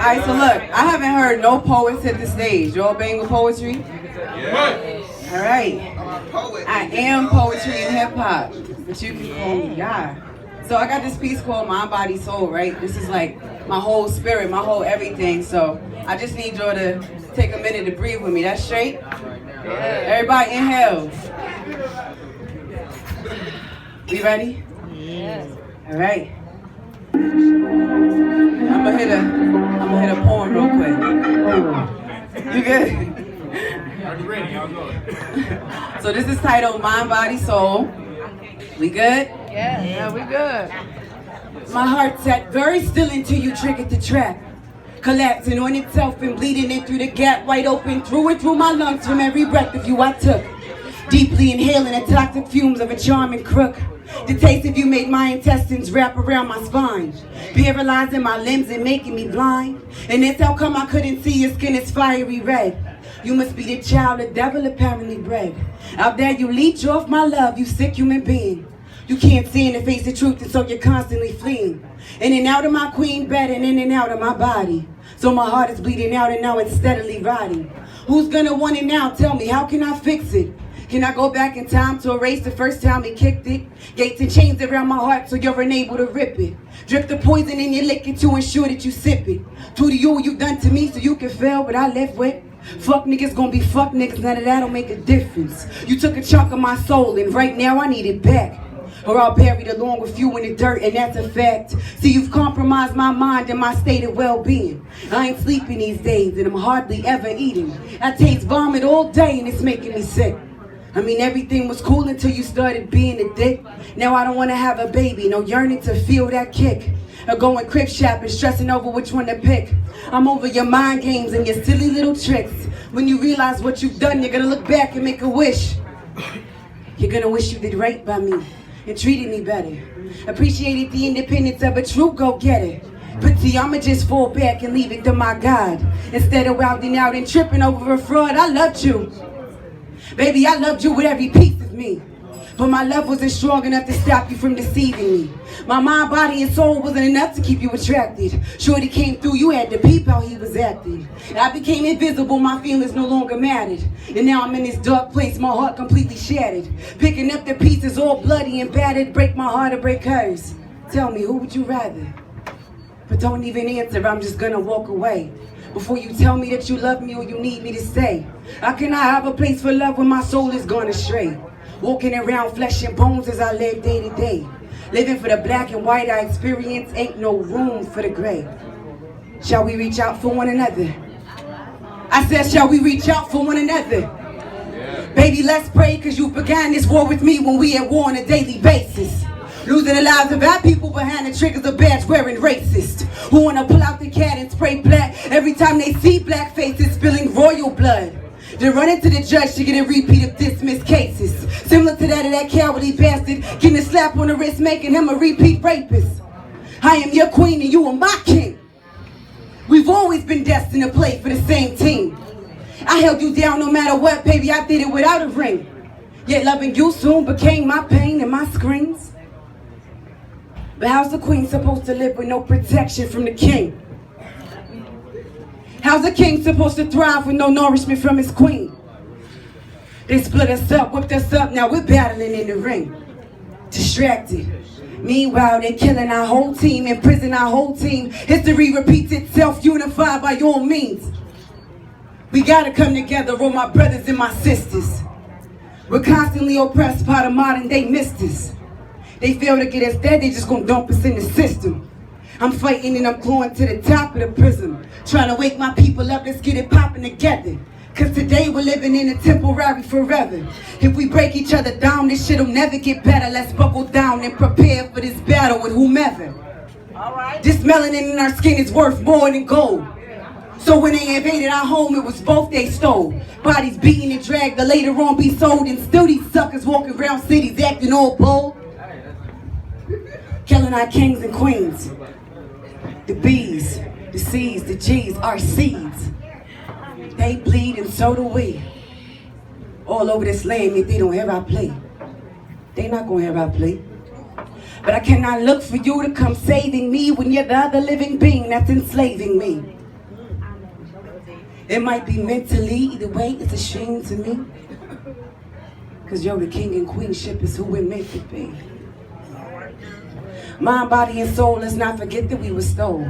Alright, so look, I haven't heard no poets hit the stage. You all bang with poetry? Yeah. Alright. I am poetry and hip hop, but you can call me Yah. So I got this piece called Mind, Body, Soul, right? This is like my whole spirit, my whole everything. So I just need y'all to take a minute to breathe with me. That's straight? Everybody inhale. We ready? Yes. Alright. I'm gonna hit a poem real quick. You good? Already ready, y'all go. So this is titled Mind, Body, Soul. We good? Yeah, we good. My heart sat very still until you triggered the trap. Collapsing on itself and bleeding in through the gap, wide open through and through my lungs from every breath of you I took. Deeply inhaling the toxic fumes of a charming crook. The taste of you made my intestines wrap around my spine, paralyzing my limbs and making me blind. And that's how come I couldn't see your skin is fiery red. You must be the child the devil apparently bred. Out there you leech off my love, you sick human being. You can't stand to face the truth, and so you're constantly fleeing. In and out of my queen bed and in and out of my body. So my heart is bleeding out and now it's steadily rotting. Who's gonna want it now? Tell me, how can I fix it? Can I go back in time to erase the first time he kicked it? Gates and chains around my heart so you're unable to rip it. Drip the poison in your liquor to ensure that you sip it. To you what you done to me so you can feel what I live with. Fuck niggas gonna be fuck niggas, none of that don't make a difference. You took a chunk of my soul and right now I need it back. Or I'll bury it along with you in the dirt, and that's a fact. See, you've compromised my mind and my state of well-being. I ain't sleeping these days and I'm hardly ever eating. I taste vomit all day and it's making me sick. I mean, everything was cool until you started being a dick. Now I don't want to have a baby, no yearning to feel that kick. Or going crib shopping, stressing over which one to pick. I'm over your mind games and your silly little tricks. When you realize what you've done, you're gonna look back and make a wish. You're gonna wish you did right by me and treated me better. Appreciated the independence of a true go-getter. But see, I'ma just fall back and leave it to my God. Instead of wilding out and tripping over a fraud, I loved you. Baby, I loved you with every piece of me. But my love wasn't strong enough to stop you from deceiving me. My mind, body, and soul wasn't enough to keep you attracted. Shorty came through, you had to peep how he was acting. I became invisible, my feelings no longer mattered. And now I'm in this dark place, my heart completely shattered. Picking up the pieces all bloody and battered, break my heart or break hers. Tell me, who would you rather? But don't even answer, I'm just gonna walk away. Before you tell me that you love me or you need me to stay. How can I have a place for love when my soul is gone astray? Walking around flesh and bones as I live day to day. Living for the black and white I experience, ain't no room for the gray. Shall we reach out for one another? I said, shall we reach out for one another? Yeah. Baby, let's pray, cause you began this war with me when we at war on a daily basis. Losing the lives of our people behind the triggers of badge-wearing racists who wanna pull out the cat and spray black every time they see black faces spilling royal blood. Then run into the judge to get a repeat of dismissed cases. Similar to that of that cowardly bastard getting a slap on the wrist, making him a repeat rapist. I am your queen and you are my king. We've always been destined to play for the same team. I held you down no matter what, baby, I did it without a ring. Yet loving you soon became my pain and my screams. But how's the queen supposed to live with no protection from the king? How's a king supposed to thrive with no nourishment from his queen? They split us up, whipped us up, now we're battling in the ring. Distracted. Meanwhile, they're killing our whole team, imprison our whole team. History repeats itself, unified by all means. We gotta come together, all my brothers and my sisters. We're constantly oppressed by the modern day misters. They fail to get us dead, they just gonna dump us in the system. I'm fighting and I'm going to the top of the prism. Trying to wake my people up, let's get it popping together. Cause today we're living in a temporary forever. If we break each other down, this shit'll never get better. Let's buckle down and prepare for this battle with whomever. Alright. This melanin in our skin is worth more than gold. So when they invaded our home, it was both they stole. Bodies beaten and dragged to later on be sold. And still these suckers walking around cities acting all bold. Killing our kings and queens. The B's, the C's, the G's, our seeds. They bleed and so do we. All over this land, if they don't hear our play. They not gonna hear our play. But I cannot look for you to come saving me when you're the other living being that's enslaving me. It might be mentally, either way, it's a shame to me. Cause yo, the king and queenship is who we're meant to be. Mind, body, and soul, let's not forget that we were stole.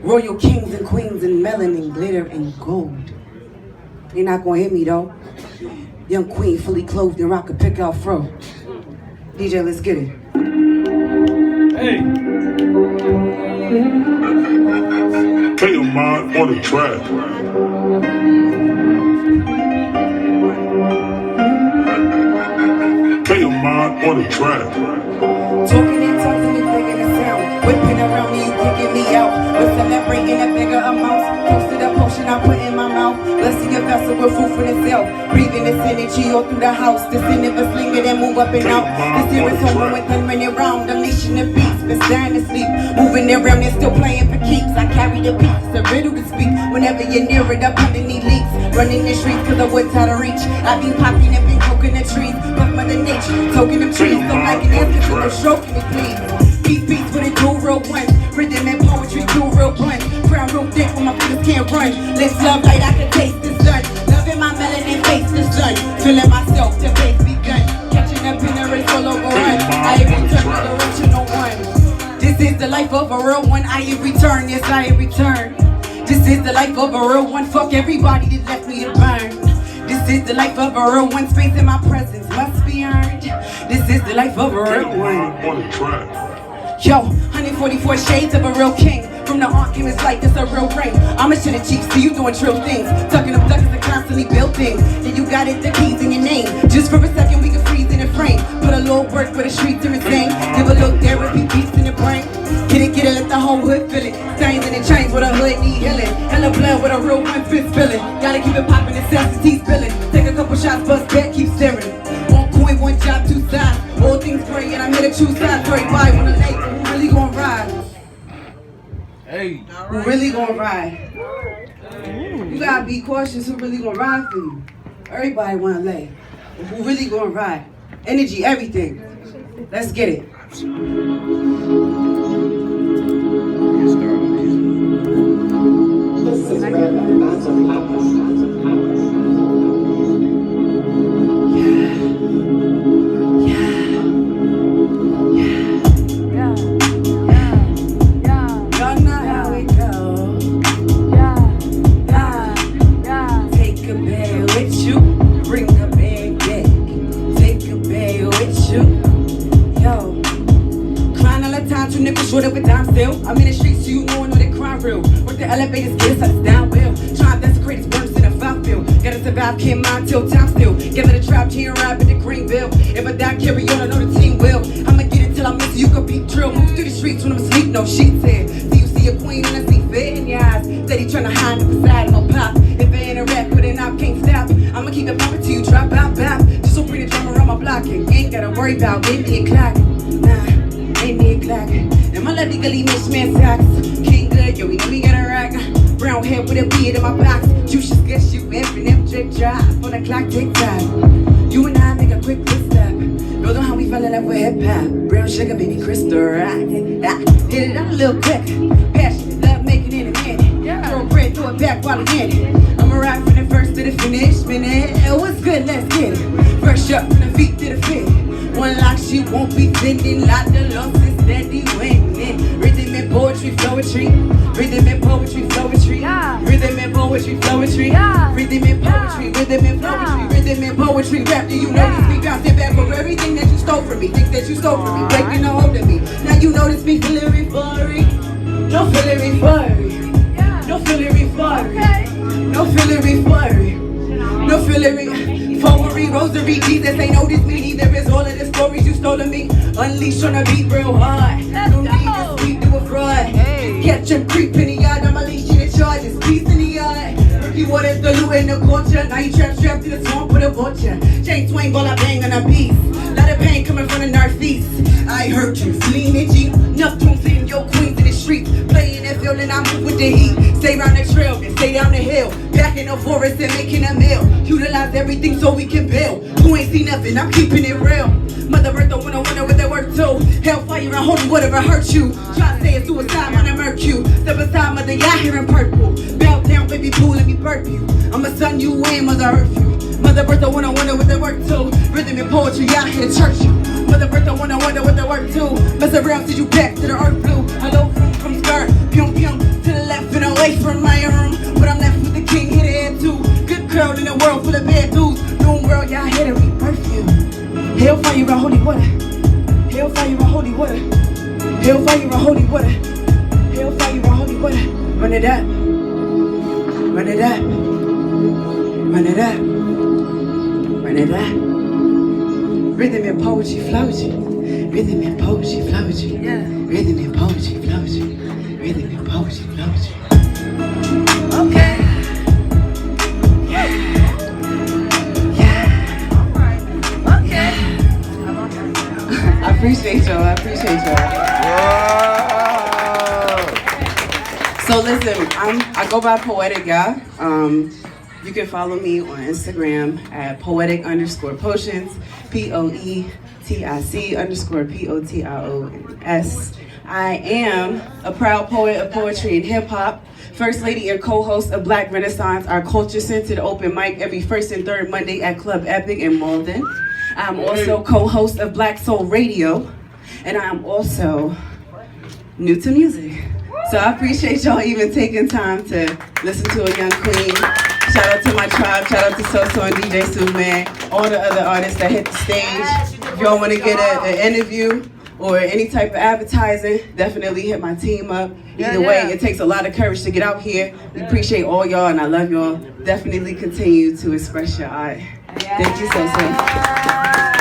Royal kings and queens in melanin, glitter, and gold. You're not gonna hit me though. Young queen, fully clothed and rock a pick-out fro. DJ, let's get it. Hey. Play your mind on the track. Play your mind on the track. Talking in tongues and you picking the sound. Whipping around me, you kicking me out. We're celebrating a bigger amount. Close to the potion I put in my mouth. Blessing your vessel with food for itself. Breathing this energy all through the house. This end of a slinger that move up and out. This here is home with them running around. Unleashing the beats, been stand asleep. Moving around, they're still playing for keeps. I carry the beats, it's a riddle to speak. Whenever you're near it, up underneath leaks. Running the streets cause the woods out of reach. I be popping up in coconut trees. But Mother Nature, token them trees. Don't like an answer to no stroking me, please. Beat beats with a two real ones. Rhythm and poetry, two real ones. Crown real thick when my fingers can't run. Lips love light, I can taste the sun. Loving my melanin, face the sun. Feeling myself, the face begun. Catching up in the race all over run. I return to the original one. This is the life of a real one. I return, yes, I return. This is the life of a real one. Fuck everybody that left me to burn. This is the life of a real one. Space in my presence must be earned. This is the life of a real one. Yo, 144 shades of a real king. From the arc, came his light, that's a real ring. I'm a shit of chief, see you doing trill things. Tucking up ducks and constantly build things. And you got it, the keys in your name. Just for a second, we can freeze in the frame. Put a little work for the streets to sing. Give a little therapy, beats in the brain. Get it, let the whole hood feel it. Stains in the chains with a hood need healing. Hella blood with a real one fist spilling. Gotta keep it popping, necessities spilling. Take a couple shots, bust back, keep staring. One coin, one job, two sides. All things gray, and I'm here to choose sides. Straight by when the lake, who really gon' ride? Hey. Who really gon' ride? You gotta be cautious who really gon' ride for you. Everybody wanna lay. But who really gon' ride? Energy, everything. Let's get it. Short of a dime still. I'm in the streets, so you know I know that crime real. Work the elevators, get us down well. Trying to desecrate his worms in a foul field. Gotta survive, can't mind till time still. Get to the trap, here ride with the Greenville. If I die, carry on, I know the team will. I'ma get it till I miss you, can peep drill. Move through the streets when I'm asleep, no sheets here. See you see a queen and I see fear in your eyes. Steady trying to hide the facade, no pop. If I interact with it, I can't stop. I'ma keep it popping till you drop out, bop. Just so bring the drama around my block. Ain't gotta worry about getting me a clock. Nah, ain't me a clock. And my lefty gully mismatch socks. King good, yo, we know we got a rock. Brown hair with a beard in my box. You should guess you effing them drip drive. On the clock, tick tock. You and I make a quick step. Know how we fell in love with hip hop. Brown sugar, baby, crystal rock. Hit it out a little quick. Passionate, love making it a minute. Throw bread, throw it back while I'm in it. I'ma ride from the first to the finish. Minute, what's good? Let's get it. Fresh up from the feet to the fit. One lock, she won't be sending. Lot the losses steady winning. Rhythm and poetry, flowetry. Rhythm and poetry, flowetry. Rhythm and poetry, flowetry. Rhythm and poetry, rhythm and poetry. Rhythm and poetry. Rap, do you notice me? Bouncing back for everything that you stole from me. Things that you stole from me, breaking a hold of me. Now you notice me feeling refugee. No feeling refugee. No feeling refugee. No feeling refugee. No feeling refugee. Forward, rosary, Jesus ain't noticed me neither. Is all of the stories you stole of me. Unleashed on the beat real hard. No need to speak to a fraud. Catch him creeping in the yard. I'm unleashing the charges. Peace in the yard. Murky waters diluting the culture. Now you trapped in the swamp with a vulture. Chain swing while I bang on a piece. Lot of pain coming from the northeast. I heard you fleeing at you. Neptune sitting your queens in the streets. Playing that field and I move with the heat. Stay round the trail and stay down the hill. Back in the forest and making a meal. Utilize everything so we can build. You ain't seen nothing, I'm keeping it real. Mother Earth don't wanna wonder what they work to. Hellfire and holy whatever hurt you. Try to say it's suicide when I murk you. Step aside, Mother Yah here in purple. Bow down, baby boo, let me burp you. I'm a son you ain't, Mother Earth you. Mother Bertha wanna wonder what they work to. Rhythm and poetry, out here church you. Mother Bertha wanna wonder what they work to. Mess around, see you back to the earth blue. Hello from skirt, pyum pyum, to the left and away from my room. But I'm left with the king, hit it head too. Good girl in a world full of bad dudes. New world, y'all here to rebirth you. Hellfire and holy water. Hellfire and holy water. Hellfire and holy water. Hellfire and holy water. Run it up. Run it up. Run it up. Run it up. Rhythm and poetry flows you. Rhythm and poetry flows you. Rhythm and poetry flows you. Rhythm and poetry flows you. Okay. Okay. I appreciate y'all. I appreciate y'all. So listen, I go by Poetic Yah. You can follow me on Instagram at poetic_potions, POETIC_POTIONS. I am a proud poet of poetry and hip hop, first lady and co-host of Black Renaissance, our culture-centered open mic every first and third Monday at Club Epic in Malden. I'm also co-host of Black Soul Radio, and I'm also new to music. So I appreciate y'all even taking time to listen to a young queen. Shout out to my tribe, shout out to Soso and DJ Suman, all the other artists that hit the stage. If y'all want to get an interview or any type of advertising, definitely hit my team up. Either way, it takes a lot of courage to get out here. We appreciate all y'all and I love y'all. Definitely continue to express your art. Thank you, Soso.